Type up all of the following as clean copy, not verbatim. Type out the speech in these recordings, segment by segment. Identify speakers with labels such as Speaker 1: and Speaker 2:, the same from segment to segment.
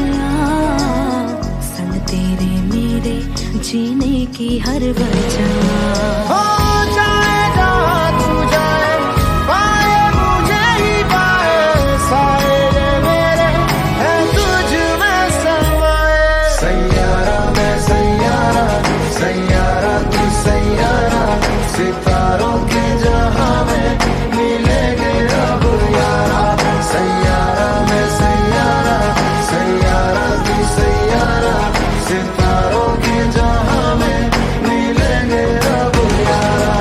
Speaker 1: गया, संग तेरे मेरे जीने की हर वजह।
Speaker 2: हो जाए जहाँ तू जाए, पाए मुझे ही पाए, साए रे मेरे है तुझ में समाए। सैयारा मैं सैयारा, सैयारा तू सैयारा, सितारों के जहां में मिलेंगे अब यारा। सैयारा मैं सैयारा, सैयारा तू सैयारा, सितारों के जहां में मिलेंगे अब यारा।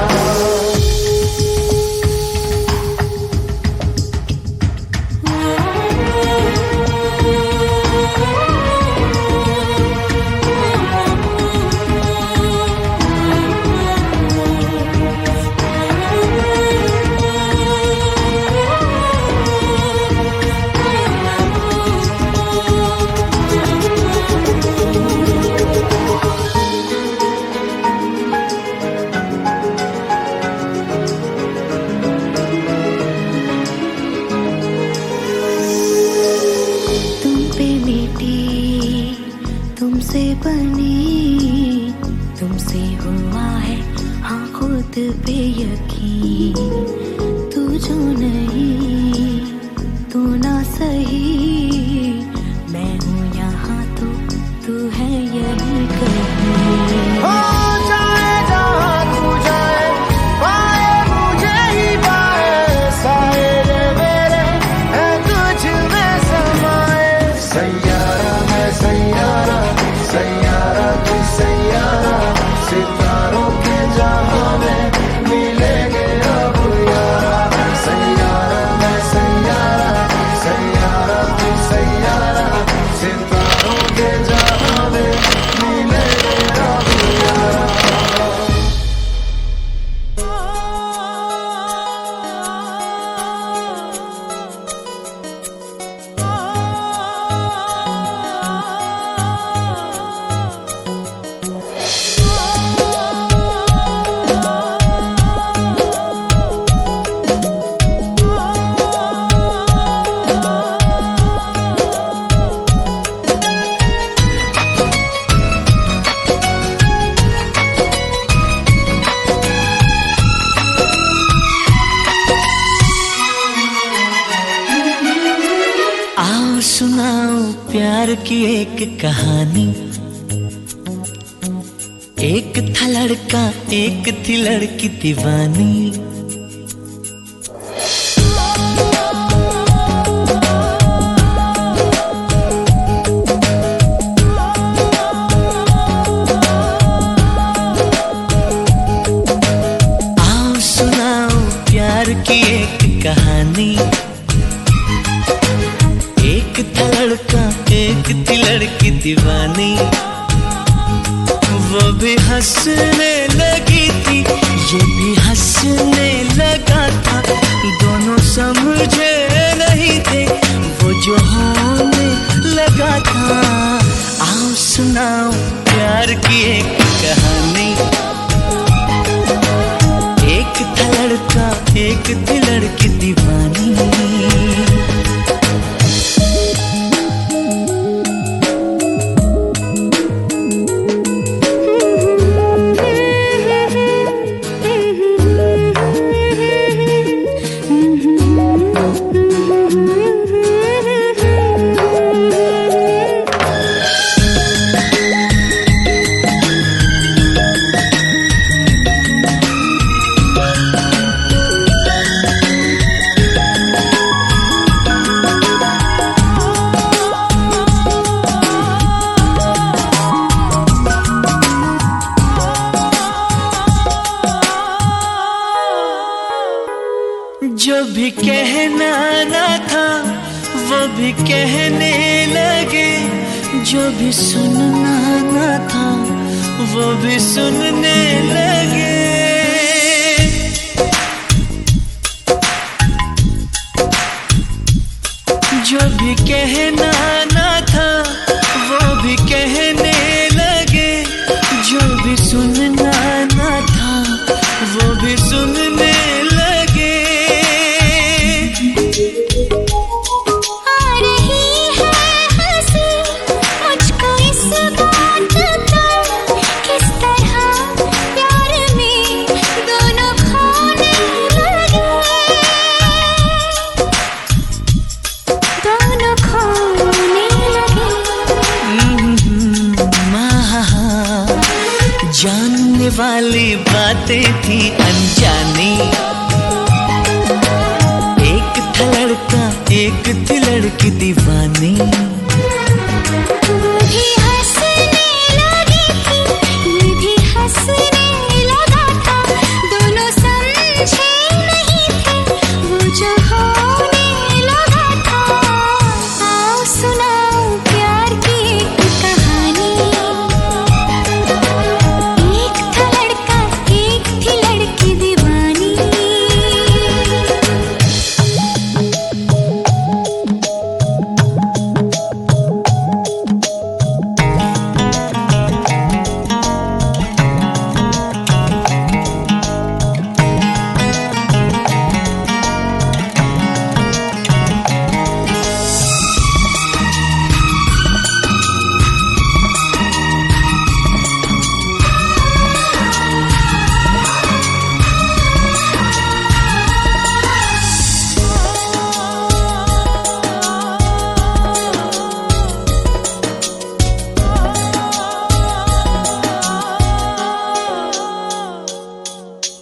Speaker 1: तुमसे बनी, तुमसे हुआ है हाँ खुद पे यकीन। तू जो नहीं, तू ना सही, मैं हूँ यहाँ तो तू है यही कहीं।
Speaker 2: हो जाए जहाँ तू जाए, पाए मुझे ही पाए, साए रे मेरे है तुझ में समाए। सैयारा मैं सैयारा, सैयारा तू सैयारा, सितारों के जहां में मिलेंगे अब यारा। सैयारा मैं सैयारा, सैयारा तू सैयारा, सितारों के जहां में मिलेंगे अब यारा।
Speaker 3: सुनाओ प्यार की एक कहानी। एक था लड़का, एक थी लड़की दीवानी। आओ सुनाओ प्यार की एक कहानी। एक था लड़का, एक थी लड़की दीवानी। वो भी हंसने लगी थी, ये भी हंसने लगा था। दोनों समझे नहीं थे वो जो होने लगा था। आओ सुनाओ प्यार की एक कहानी। एक था लड़का, एक थी लड़की दीवानी। जो भी कहना ना था वो भी कहने लगे। जो भी सुनना ना था वो भी सुनने लगे। जो भी कहना ना था वो भी कहने लगे। जो भी सुनना ना था वो भी सुनने लगे।
Speaker 1: आ रही है हंसी
Speaker 3: बातें थी अनजानी। एक था लड़का एक थी लड़की दीवानी।
Speaker 1: वो भी हंसने लगी थी, ये भी हंसने लगा था। दोनों समझे नहीं थे वो जो होने लगा था। आओ सुनाओ प्यार की एक कहानी। एक था लड़का एक थी लड़की दीवानी।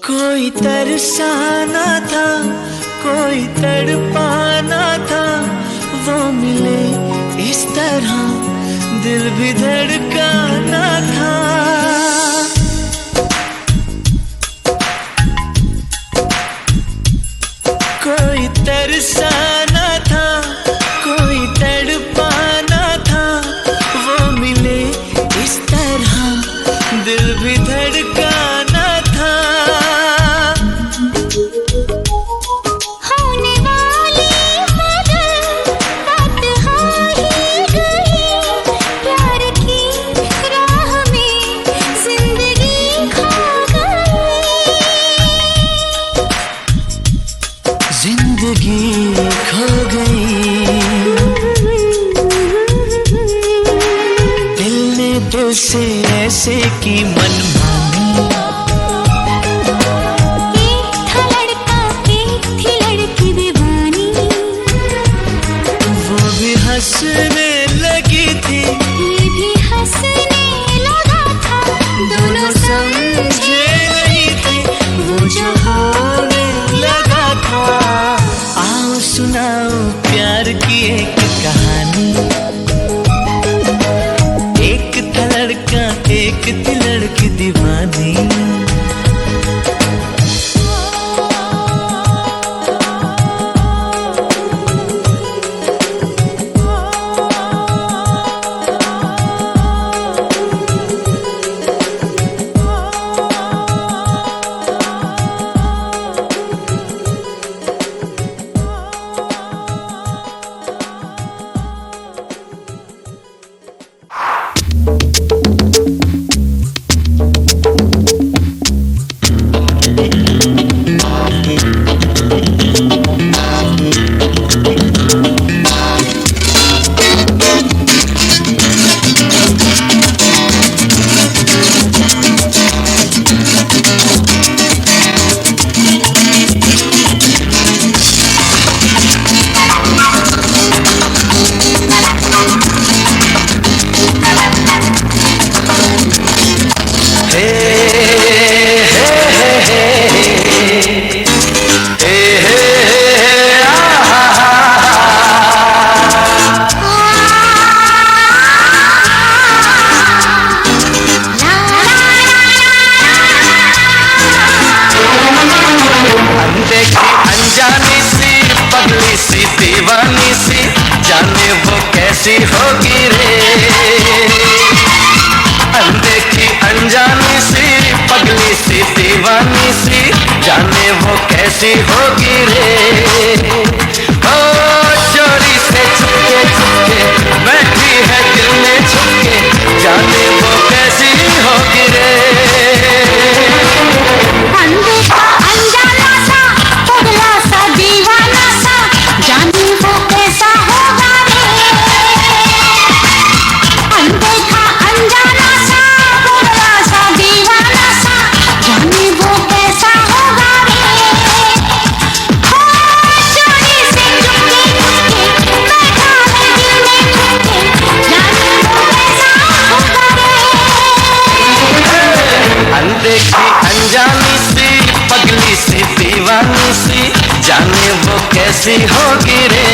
Speaker 3: कोई तरसाना था कोई तड़पाना था, वो मिले इस तरह दिल भी धड़काना था। कोई तरसाना था कोई तड़पाना था, वो मिले इस तरह दिल भी धड़काना था।
Speaker 1: होने वाली बात हो ही गई, प्यार की राह में जिंदगी खो गई।
Speaker 3: जिंदगी खो गई, दिल ने दिल से ऐसे की मनमानी।
Speaker 1: एक था लड़का एक थी लड़की दीवानी।
Speaker 3: वो भी हंसने लगी थी
Speaker 1: ये भी हंसने लगा था। दोनों समझे
Speaker 3: नहीं थे वो जो होने लगा था। आओ सुनाओ प्यार की एक कहानी। एक था लड़का एक थी लड़की दीवानी।
Speaker 2: अनजानी सी पगली सी दीवानी सी, जाने वो कैसी होगी रे। अनदेखी अनजानी सी पगली सी दीवानी सी, जाने वो कैसी होगी रे। ओ चोरी से छुपके छुपके बैठी है दिल में छुपके, जाने वो कैसी होगी रे।
Speaker 1: अनदेखा अनजाना सा पगला सा दीवाना सा, जाने वो कैसा होगा रे। अनदेखा अनजाना सा पगला सा दीवाना सा, जाने वो कैसा होगा रे। हो चोरी से चुपके चुपके बैठा है दिल में छुपके, जाने
Speaker 2: जाने वो कैसी होगी रे।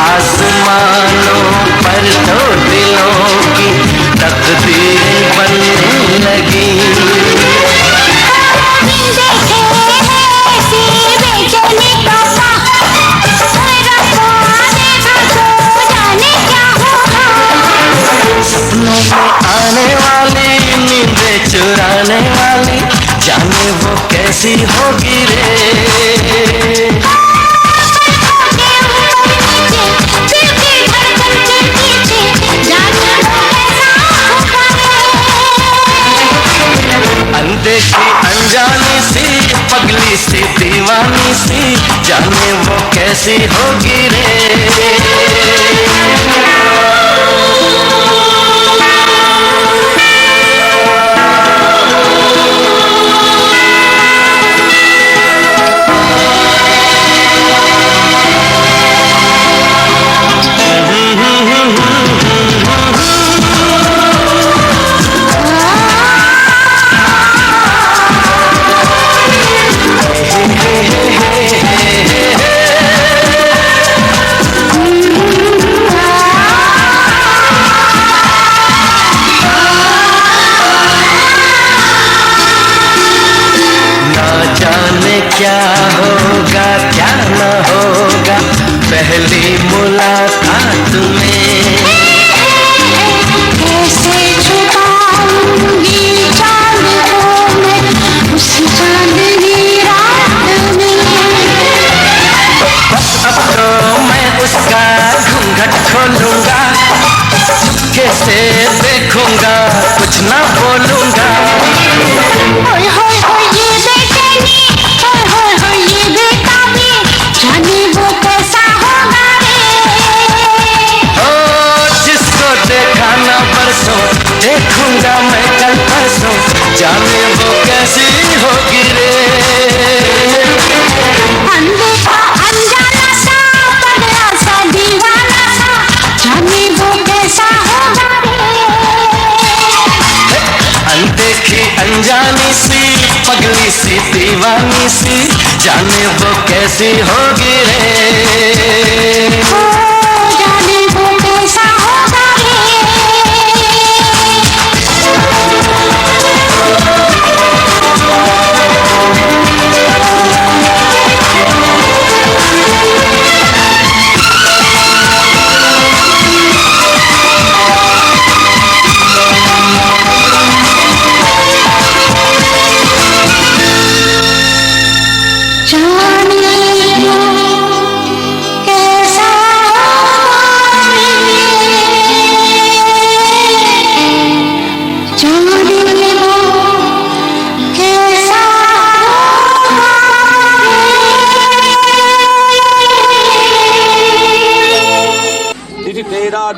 Speaker 2: आसमानों पर तो दिलों की तकदीर बनने लगी। सपनों में आने वाली नींदें चुराने वाली जाने वो कैसी होगी रे। अनदेखी अनजानी सी पगली सी दीवानी सी जाने वो कैसी होगी रे। क्या होगा क्या न होगा पहली मुलाकात में।
Speaker 1: कैसे छुपाऊंगी चांद को मैं उस चांदनी रात में।
Speaker 2: बस अब तो मैं उसका घूंघट खोलूंगा चुपके से देखूंगा कुछ ना बोलूंगा।
Speaker 1: होय होय होय ये बेचैनी होय होय होय ये बेताबी जाने वो कैसा होगा रे।
Speaker 2: ओ जिसको देखा ना परसों देखूंगा मैं कल परसों जाने वो कैसी होगी रे।
Speaker 1: अनदेखा अनजाना सा पगला सा दीवाना सा जाने वो कैसा होगा रे।
Speaker 2: अनदेखी अनजानी सी पगली सी दीवानी सी जाने वो कैसी होगी रे।
Speaker 1: जाने वो कैसा होगा रे।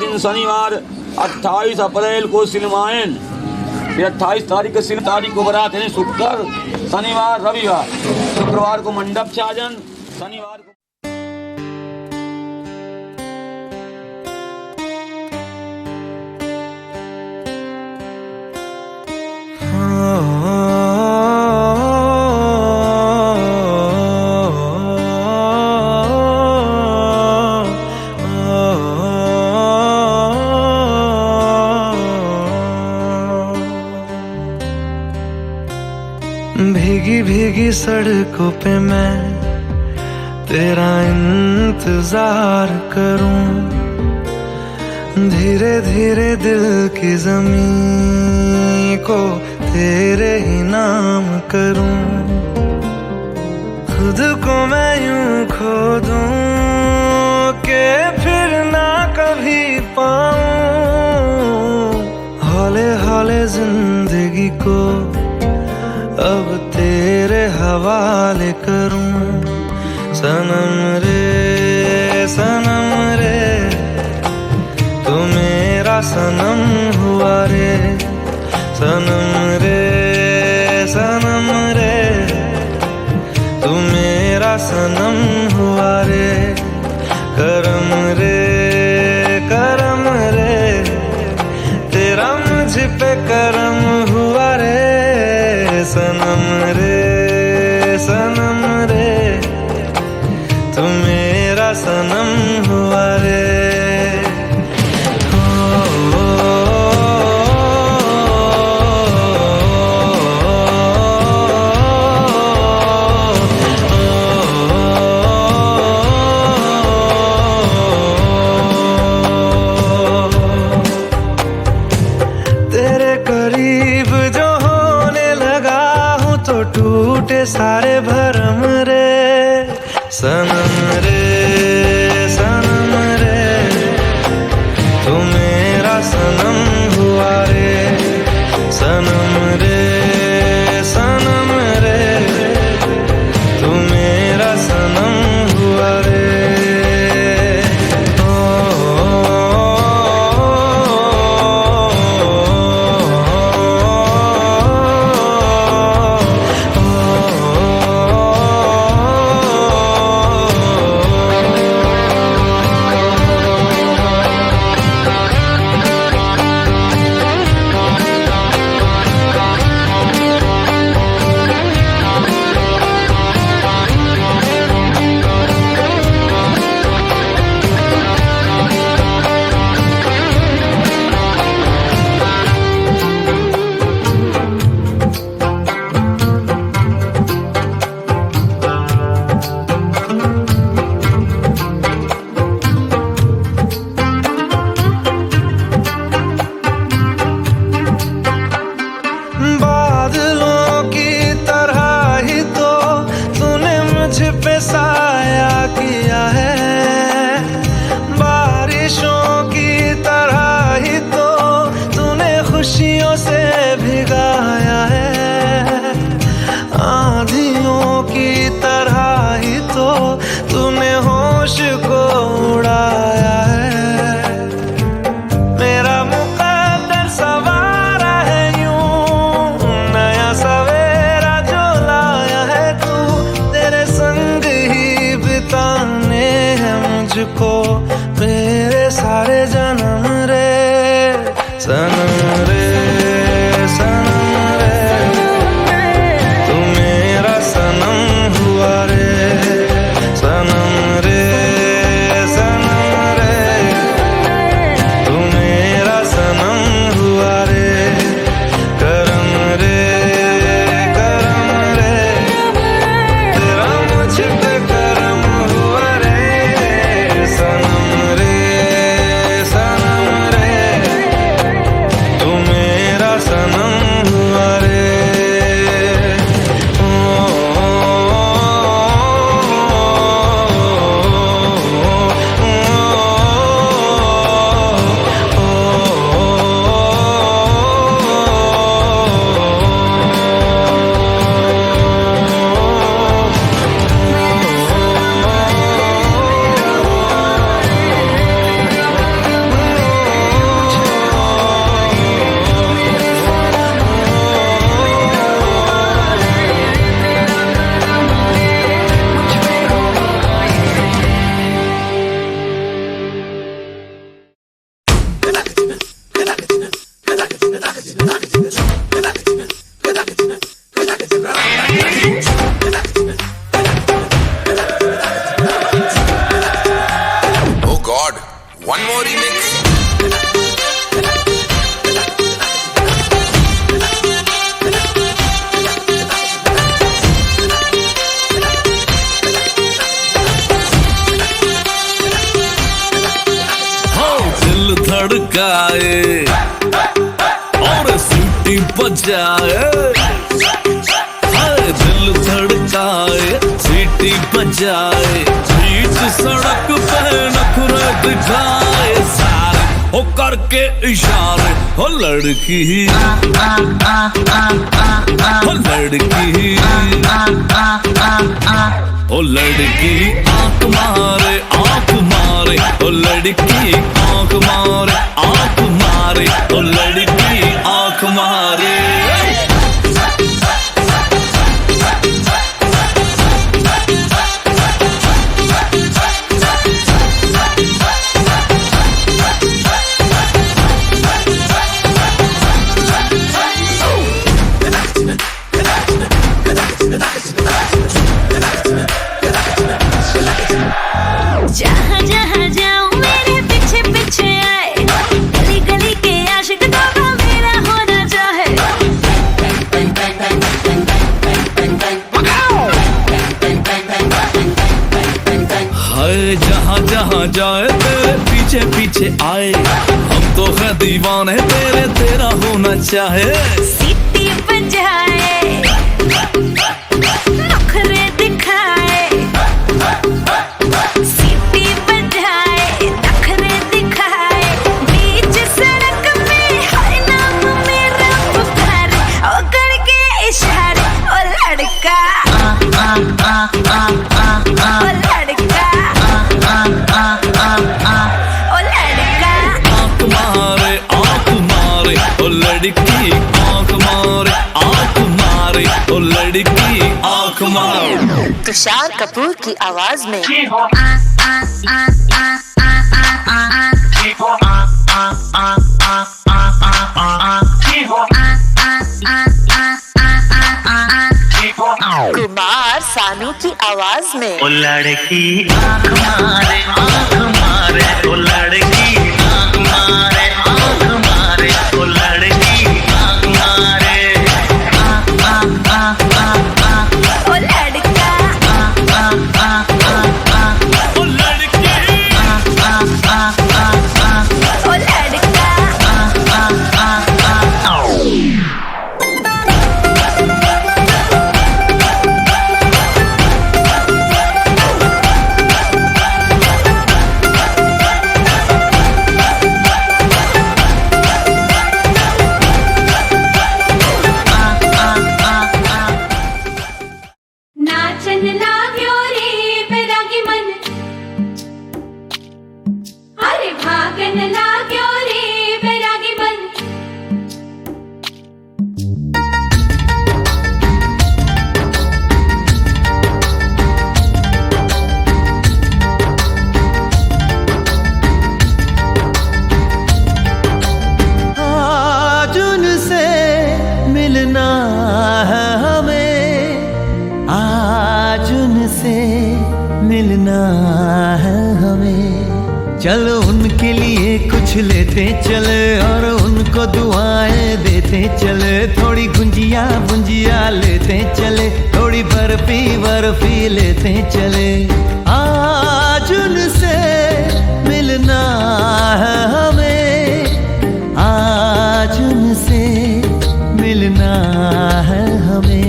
Speaker 4: दिन शनिवार 28 अप्रैल को सिनेमायन, 28 तारीख को बारात है, शुक्र शनिवार रविवार, शुक्रवार को मंडप छाजन, शनिवार को
Speaker 5: भीगी भीगी सड़कों पे मैं तेरा इंतजार करूं, धीरे धीरे दिल की जमीन को तेरे ही नाम करूं, खुद को मैं यूं खो दूं कि फिर ना कभी पाऊं। हौले हौले जिंदगी को अब तेरे हवाले करूं। सनम रे तू मेरा सनम हुआ रे। सनम रे तू मेरा सनम हुआ रे। करम रे तेरा मुझ पे करम हुआ रे। सनम रे तू मेरा सनम हुआ रे। तेरे करीब जो होने लगा हूँ तो टूटे सारे भरम रे। सनम रे तू मेरा सनम हुआ रे। सनम रे तू मेरा सनम हुआ रे। बादलों की तरह ही तो तूने मुझ पे साया किया है। बारिशों की तरह ही तो तूने खुशियों से भिगाया है। आंधियों की तरह ही तो तूने होश को उड़ाया है। मेरा मुकद्दर सवारा है यूं, नया सवेरा जो लाया है तू। तेरे संग ही बिताने हैं मुझको मेरे सारे जन्म रे। सनम रे तू मेरा सनम हुआ रे। सनम रे तू मेरा सनम हुआ रे। करम रे तेरा मुझ पे करम हुआ रे। सनम रे
Speaker 6: धड़काए और सीटी बजाए, हाय दिल धड़काए सीटी बजाए, बीच सड़क पे नखरे दिखाए सारे हो करके इशारे, हो लड़की हो लड़की ओ लड़की आंख मारे आंख मारे, ओ लड़की आंख मारे आंख मारे, ओ लड़की आंख मारे।
Speaker 1: जहाँ जहाँ जाऊँ मेरे पीछे पीछे आए, गली गली के आशिक तो मेरा होना चाहे।
Speaker 6: हाय जहाँ जहाँ जाए तेरे पीछे पीछे आए, हम तो है दीवाने तेरे, तेरा होना चाहे।
Speaker 1: सीटी बजाए नखरे दिखाए, सीटी बजाए नखरे दिखाए, बीच सड़क में हर नाम मेरा पुकारे, ओ करके इशारे, ओ लड़का ओ लड़का ओ लड़का।
Speaker 6: आंख मारे आंख मारे, ओ लड़की आंख मारे आंख मारे, ओ लड़की आंख मारे।
Speaker 7: तुषार कपूर की आवाज में कुमार सानू की आवाज में
Speaker 3: ओ लड़की आंख मारे आंख मारे, ओ लड़की आंख मारे आंख मारे, ओ लड़की आंख मारे।
Speaker 1: ओ लड़का
Speaker 6: ओ लड़की
Speaker 1: ओ लड़का। नाचन लाग्यो रे बैरागी मन, अरे भागन लाग्यो रे बैरागी मन।
Speaker 3: आज उनसे मिलना है हमें, आज उनसे मिलना है हमें। चलो उनके लिए कुछ लेते चले और उनको दुआएं देते चले, थोड़ी गुंजिया गुंजिया लेते चले, थोड़ी बर्फी बर्फी लेते चले। आज उनसे मिलना है हमें, आज उनसे मिलना है हमें।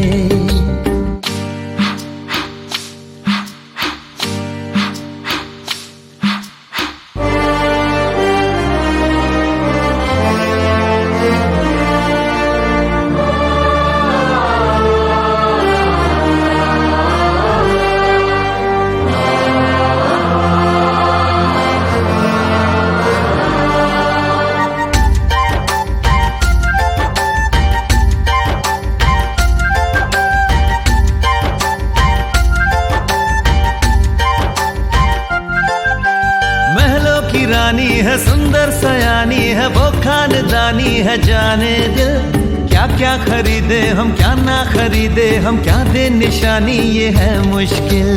Speaker 3: रानी है सुंदर सयानी है, वो खानदानी है जाने दिल। क्या क्या खरीदे हम क्या ना खरीदे हम, क्या दे निशानी ये है मुश्किल।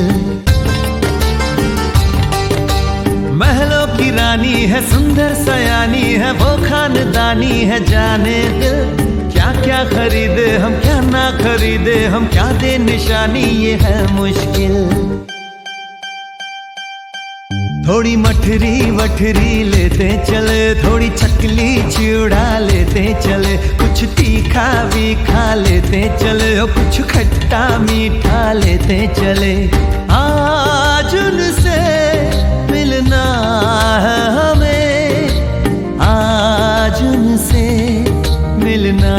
Speaker 3: महलों की रानी है सुंदर सयानी है, वो खानदानी है जाने दिल। क्या क्या खरीदे हम क्या ना खरीदे हम, क्या दे निशानी ये है मुश्किल। थोड़ी मठरी वठरी लेते चले, थोड़ी चकली चिड़ा लेते चले, कुछ तीखा भी खा लेते चले, और कुछ खट्टा मीठा लेते चले। आज उनसे मिलना है हमें, आज उनसे मिलना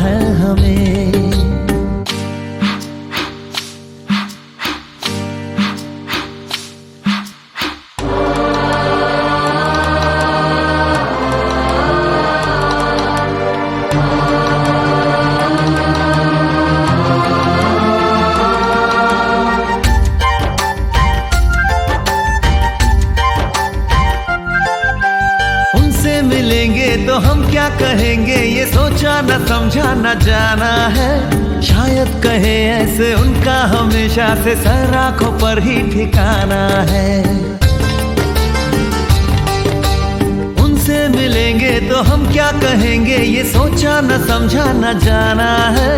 Speaker 3: है हमें। तो हम क्या कहेंगे ये सोचा न समझा न जाना है, शायद कहे ऐसे उनका हमेशा से सर आंखों पर ही ठिकाना है। उनसे मिलेंगे तो हम क्या कहेंगे ये सोचा न समझा न जाना है,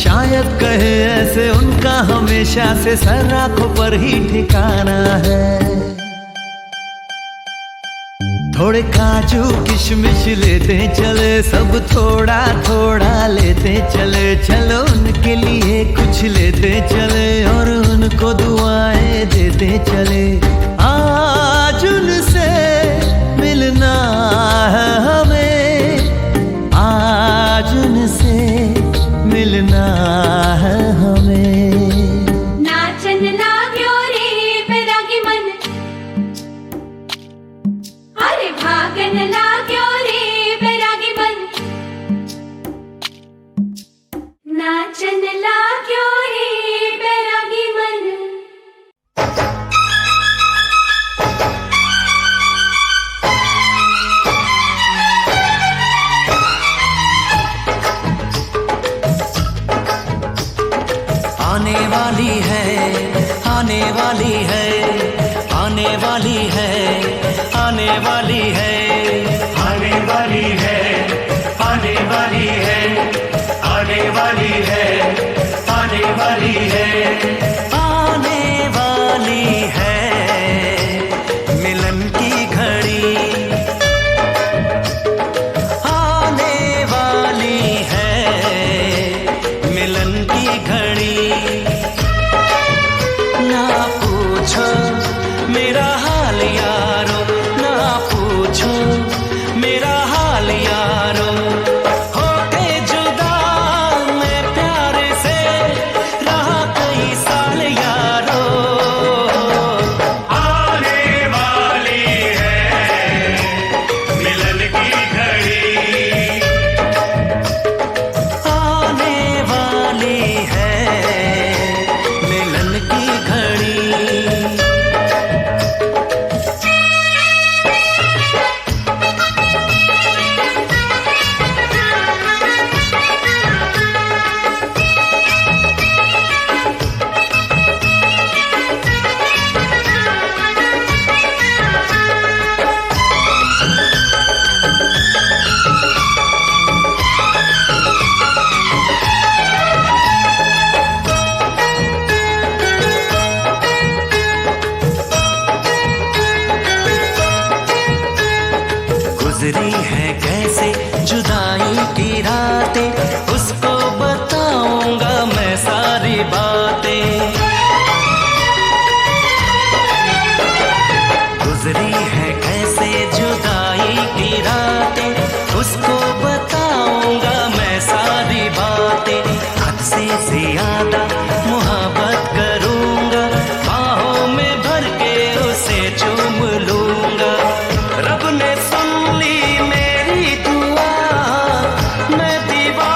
Speaker 3: शायद कहे ऐसे उनका हमेशा से सर आंखों पर ही ठिकाना है। थोड़े काजू किशमिश लेते चले, सब थोड़ा थोड़ा लेते चले, चलो उनके लिए कुछ लेते चले और उनको दुआएं देते चले। आज उनसे मिलना है हमें, आज उनसे मिलना है हमें।
Speaker 1: नाचन लाग्यो रे बैरागी मन, अरे भागन लाग्यो रे बैरागी मन, नाचन लाग्यो रे बैरागी मन।
Speaker 3: आने वाली है, आने वाली है, आने वाली है, आने वाली है, आने वाली है, आने वाली है, आने वाली है, आने वाली है, आने वाली है मिलन की घड़ी, आने वाली है मिलन की घड़ी। ना पूछो मेरा हाल यारो, ना पूछो मेरा हाल यारो, होके जुदा मैं प्यार से रहा कई साल यारो। आने वाली है मिलन की घड़ी, आने वाली है मिलन की घड़ी। गुजरी है कैसे जुदाई की रातें, उसको बताऊंगा मैं सारी बातें। गुजरी है कैसे जुदाई की रातें, उसको बताऊंगा मैं सारी बातें। हद से ज्यादा मोहब्बत करूंगा, बाहों में भर के उसे चूम लूंगा। रब ने सुन ली मेरी दुआ, मैं दीवाना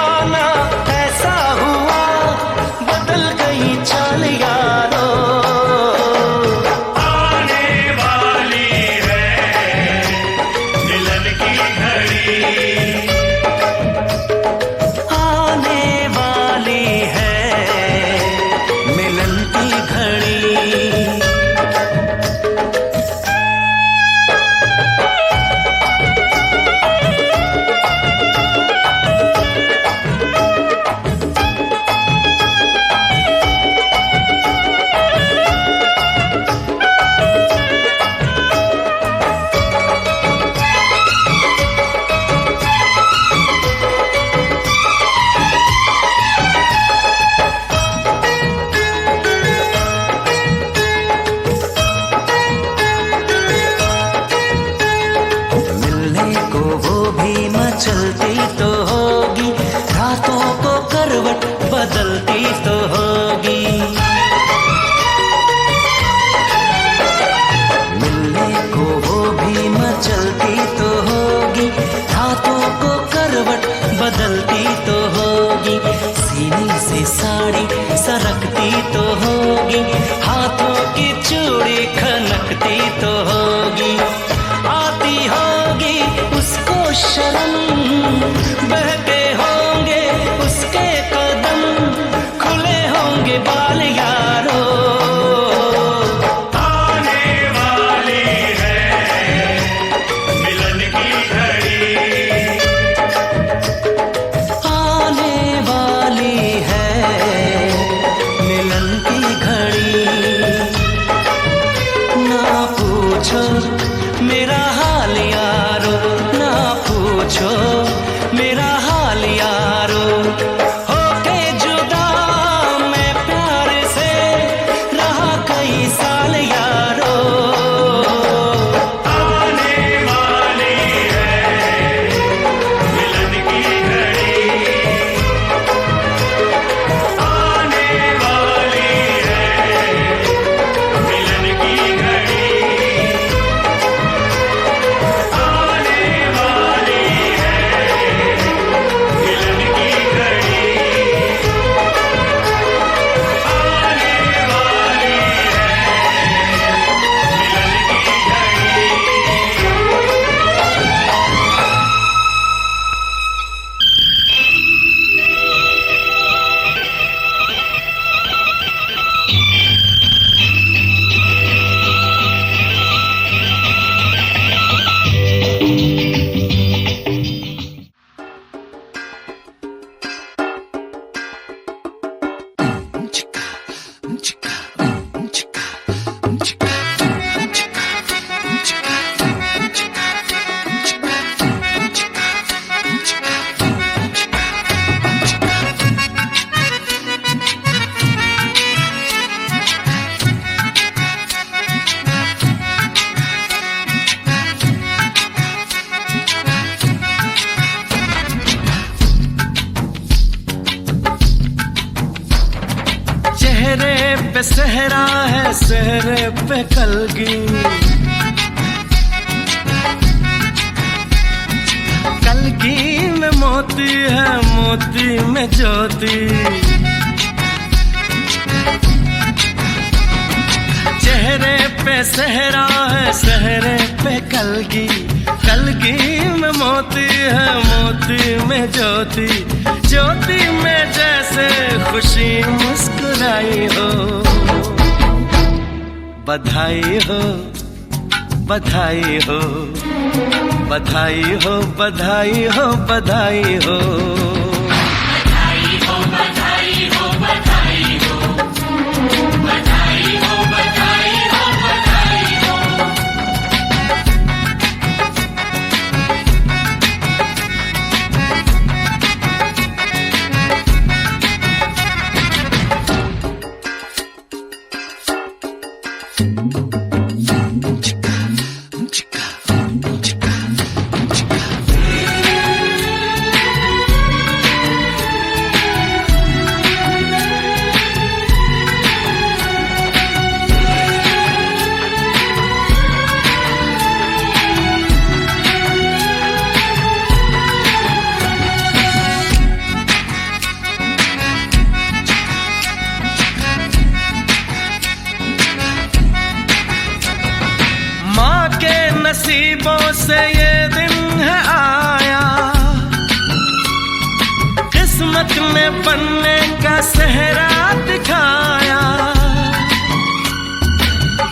Speaker 5: पे सहरा है, सहरे पे कलगी, कलगी में मोती है, मोती में ज्योति। चेहरे पे सहरा है, सहरे पे कलगी, कलगी में मोती है, मोती में ज्योति। ज्योति में जैसे खुशी मुस्कुराई हो, बधाई हो, बधाई हो, बधाई हो, बधाई हो, बधाई हो, बधाई हो, बधाई हो, बधाई हो, बधाई हो, बधाई हो, बधाई हो। नसीबों से ये दिन है आया, किस्मत ने बनने का सेहरा दिखाया,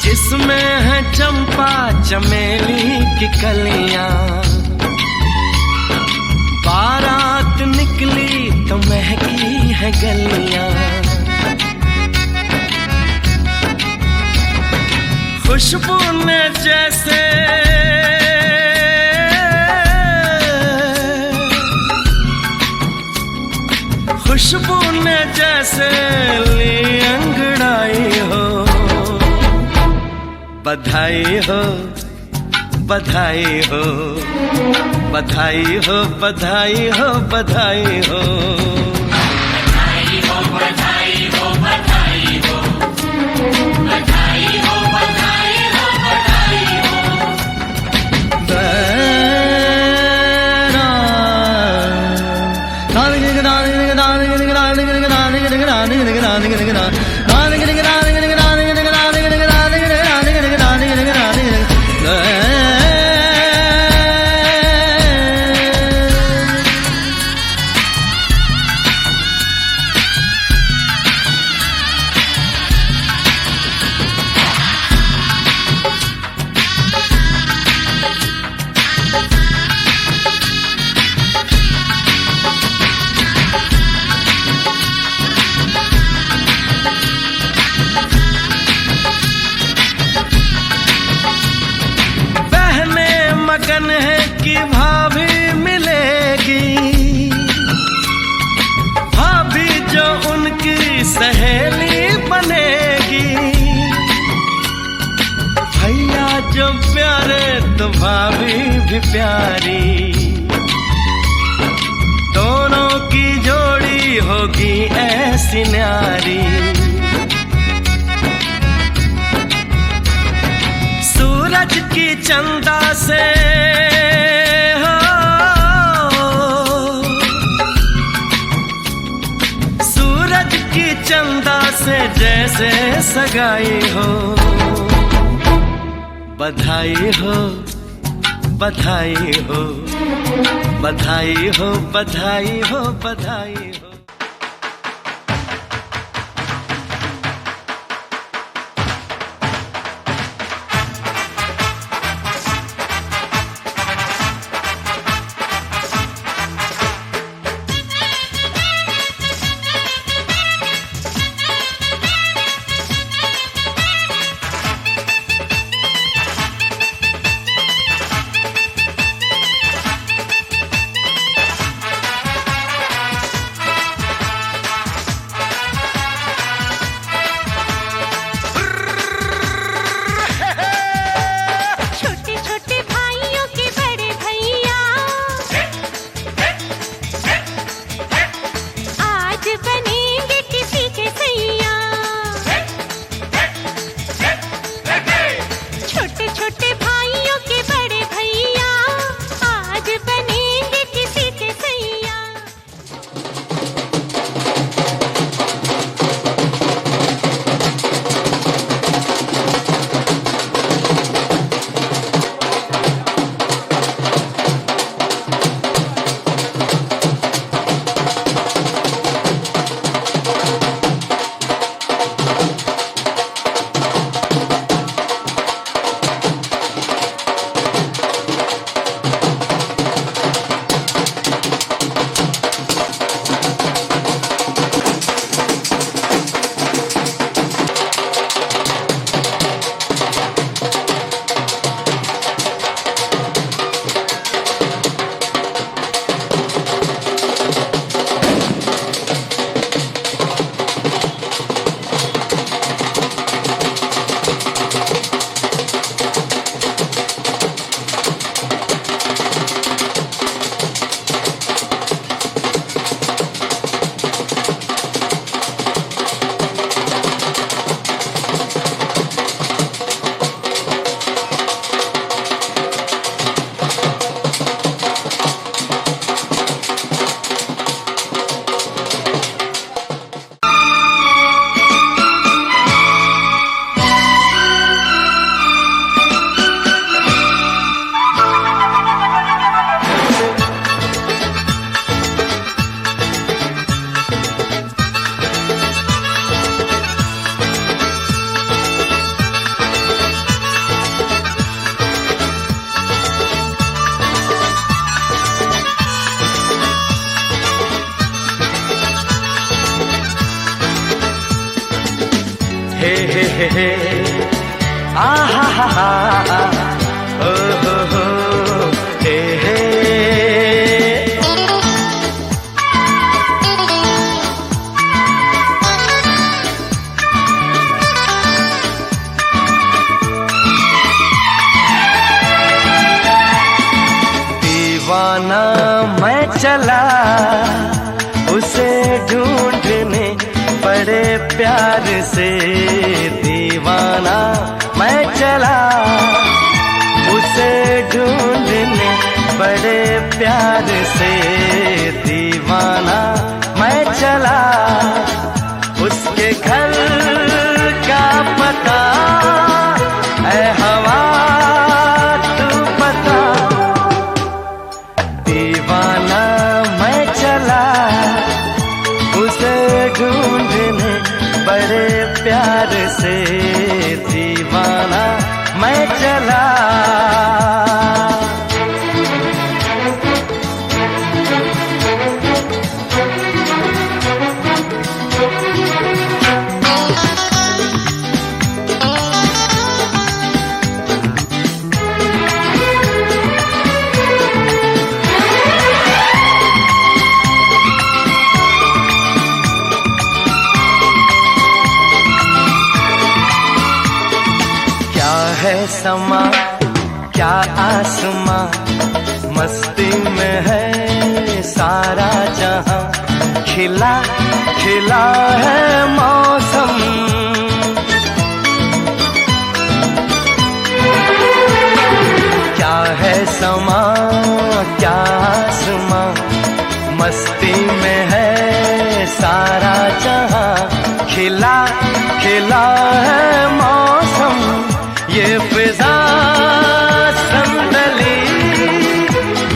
Speaker 5: जिसमें है चंपा चमेली की कलियां। बारात निकली तो महकी है गलियां, खुशबू ने जैसे खुशबू ने जैसे ली अंगड़ाई हो, बधाई हो, बधाई हो, बधाई हो, बधाई हो, बधाई हो, बधाई हो, बधाई हो, बधाई हो, बधाई हो, बधाई हो, बधाई हो। लगन है कि भाभी मिलेगी, भाभी जो उनकी सहेली बनेगी। भैया जो प्यारे तो भाभी भी प्यारी, दोनों की जोड़ी होगी ऐसी न्यारी। सूरज की चंदा से हो, सूरज की चंदा से जैसे सगाई हो। बधाई हो, बधाई हो, बधाई हो, बधाई हो, बधाई हो।
Speaker 2: हे आ हा ओ हो हे दीवाना मैं चला उसे ढूंढने बड़े प्यार से, दीवाना मैं चला उसे ढूंढने बड़े प्यार से, दीवाना मैं चला उसके घर का पता है हवा तू बता, दीवाना मैं चला उसे ढूंढने बड़े प्यार से, दीवाना मैं चला। है समा क्या आसमां, मस्ती में है सारा जहां, खिला खिला है मौसम, क्या है समा क्या आसमां, मस्ती में है सारा जहां, खिला खिला है मौसम, ये फिजा संदली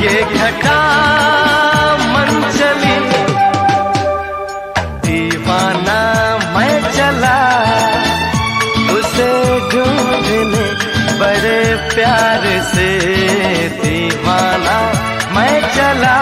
Speaker 2: ये घटा मन चली, दीवाना मैं चला उसे ढूंढने बड़े प्यार से, दीवाना मैं चला।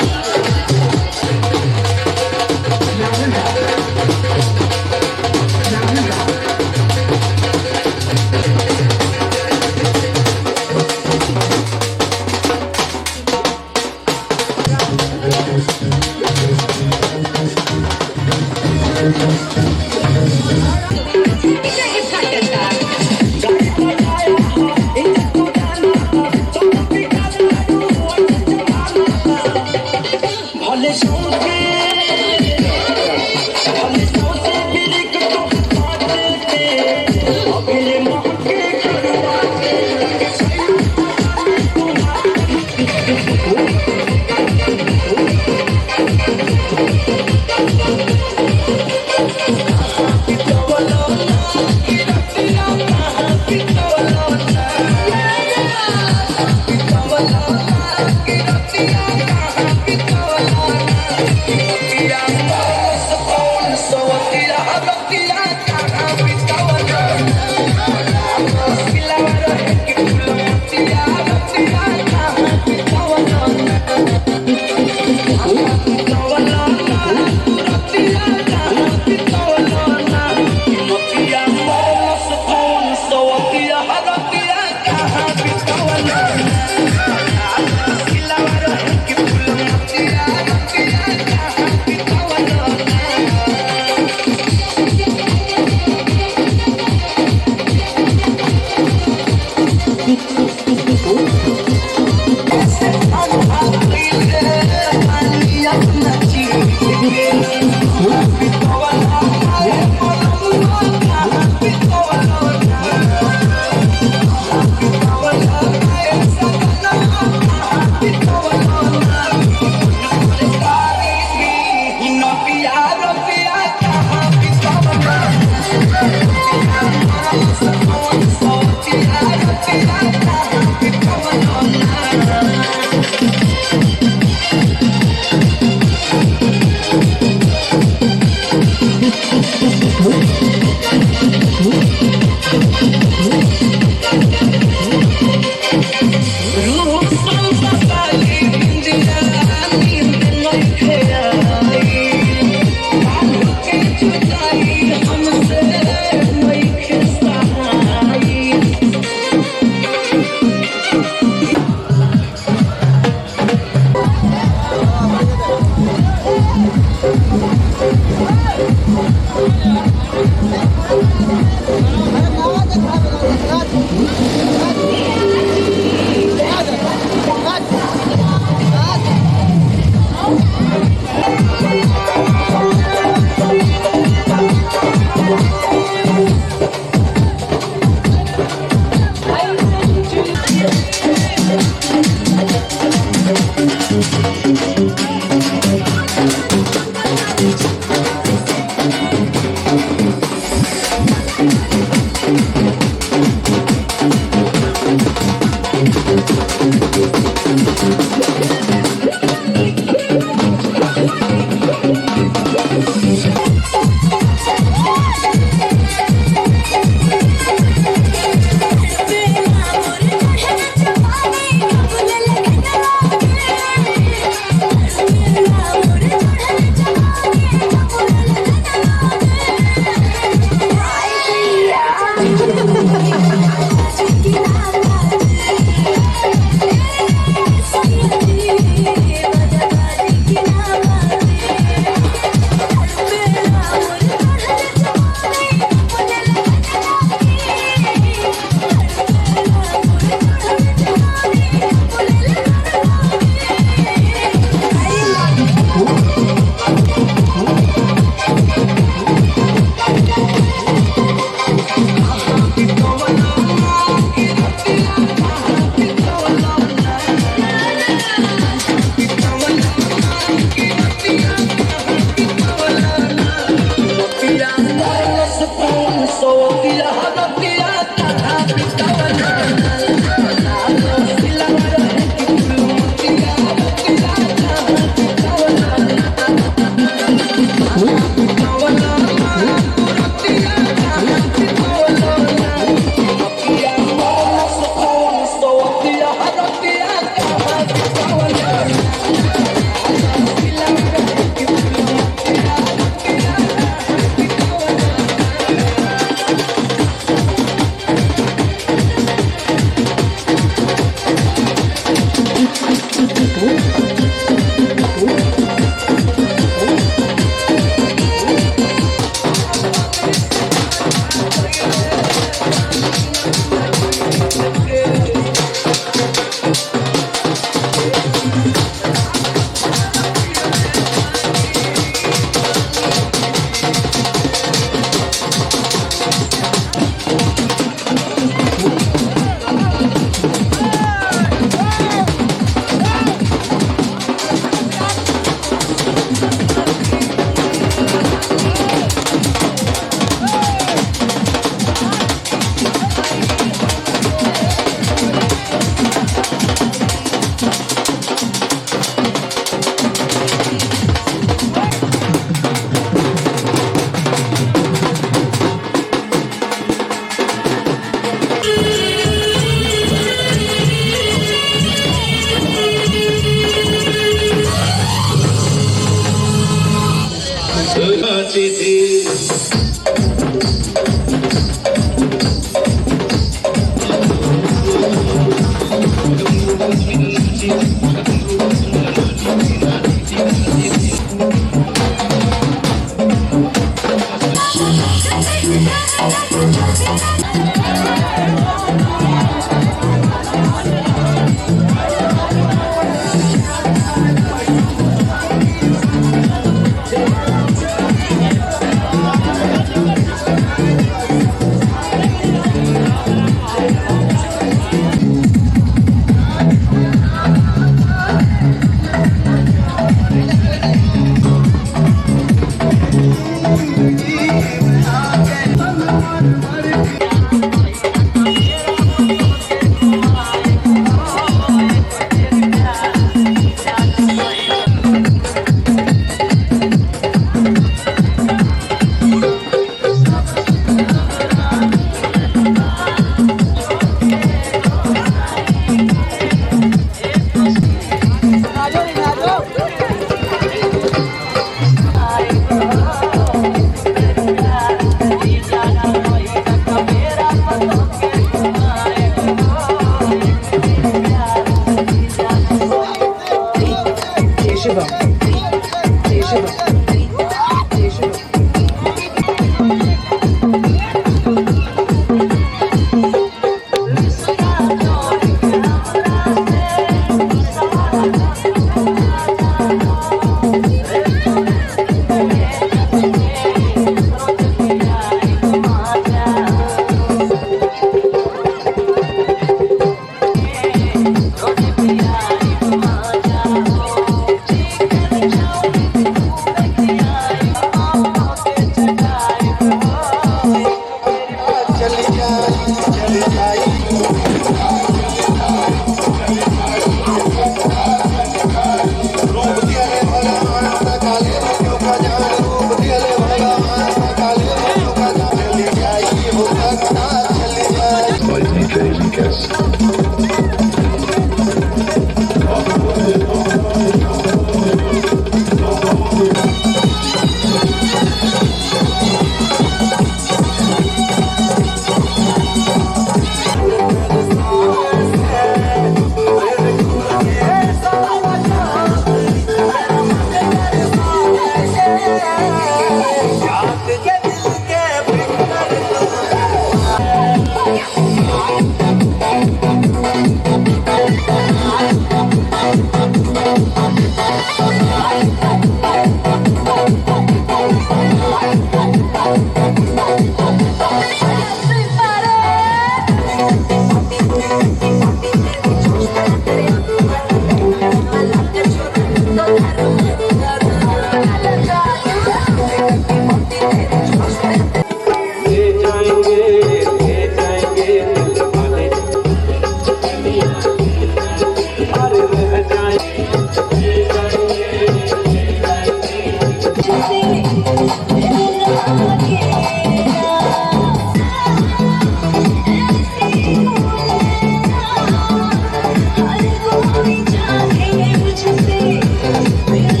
Speaker 1: Thank you.